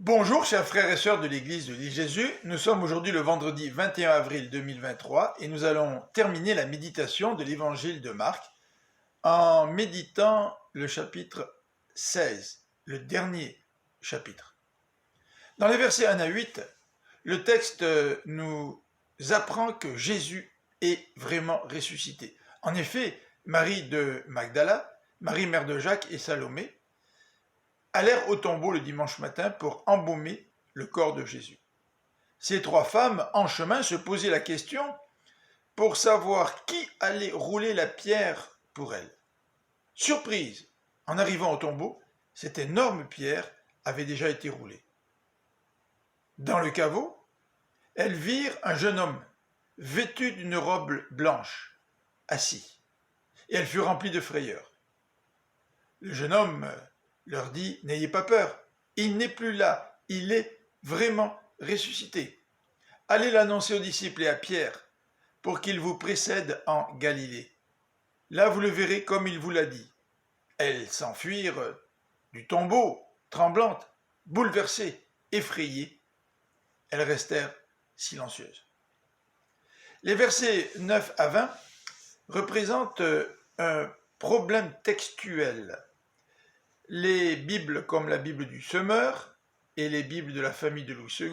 Bonjour chers frères et sœurs de l'église de l'île Jésus, nous sommes aujourd'hui le vendredi 21 avril 2023 et nous allons terminer la méditation de l'évangile de Marc en méditant le chapitre 16, le dernier chapitre. Dans les versets 1 à 8, le texte nous apprend que Jésus est vraiment ressuscité. En effet, Marie de Magdala, Marie mère de Jacques et Salomé allèrent au tombeau le dimanche matin pour embaumer le corps de Jésus. Ces trois femmes, en chemin, se posaient la question pour savoir qui allait rouler la pierre pour elles. Surprise, en arrivant au tombeau, cette énorme pierre avait déjà été roulée. Dans le caveau, elles virent un jeune homme, vêtu d'une robe blanche, assis, et elles furent remplies de frayeur. Le jeune homme leur dit « N'ayez pas peur, il n'est plus là, il est vraiment ressuscité. Allez l'annoncer aux disciples et à Pierre, pour qu'il vous précède en Galilée. Là vous le verrez comme il vous l'a dit. » Elles s'enfuirent du tombeau, tremblantes, bouleversées, effrayées. Elles restèrent silencieuses. Les versets 9 à 20 représentent un problème textuel. Les Bibles comme la Bible du Semeur et les Bibles de la famille de Louis II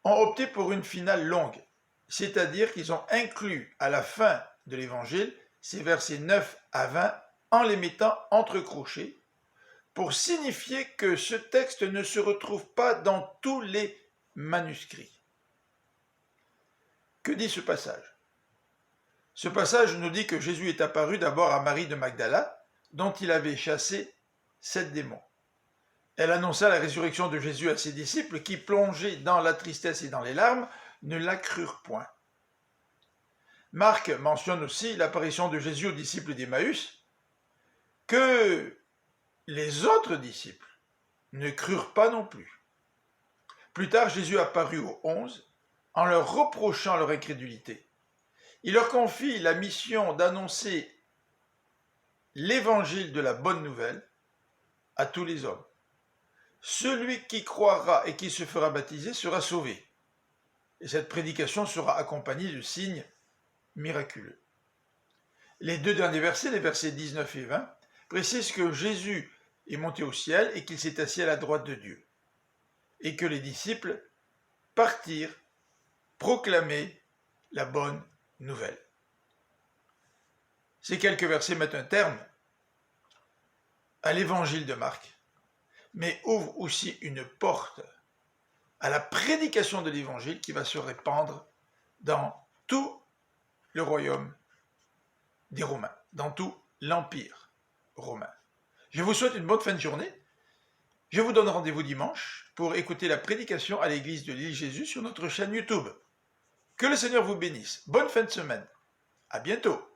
ont opté pour une finale longue, c'est-à-dire qu'ils ont inclus à la fin de l'Évangile ces versets 9 à 20 en les mettant entre crochets pour signifier que ce texte ne se retrouve pas dans tous les manuscrits. Que dit ce passage? Ce passage nous dit que Jésus est apparu d'abord à Marie de Magdala, dont il avait chassé 7 démons. Elle annonça la résurrection de Jésus à ses disciples qui, plongés dans la tristesse et dans les larmes, ne la crurent point. Marc mentionne aussi l'apparition de Jésus aux disciples d'Emmaüs, que les autres disciples ne crurent pas non plus. Plus tard, Jésus apparut aux 11 en leur reprochant leur incrédulité. Il leur confie la mission d'annoncer l'évangile de la bonne nouvelle à tous les hommes. Celui qui croira et qui se fera baptiser sera sauvé. Et cette prédication sera accompagnée de signes miraculeux. Les deux derniers versets, les versets 19 et 20, précisent que Jésus est monté au ciel et qu'il s'est assis à la droite de Dieu. Et que les disciples partirent proclamer la bonne nouvelle. Ces quelques versets mettent un terme à l'évangile de Marc, mais ouvrent aussi une porte à la prédication de l'évangile qui va se répandre dans tout le royaume des Romains, dans tout l'empire romain. Je vous souhaite une bonne fin de journée. Je vous donne rendez-vous dimanche pour écouter la prédication à l'église de l'île Jésus sur notre chaîne YouTube. Que le Seigneur vous bénisse. Bonne fin de semaine. À bientôt.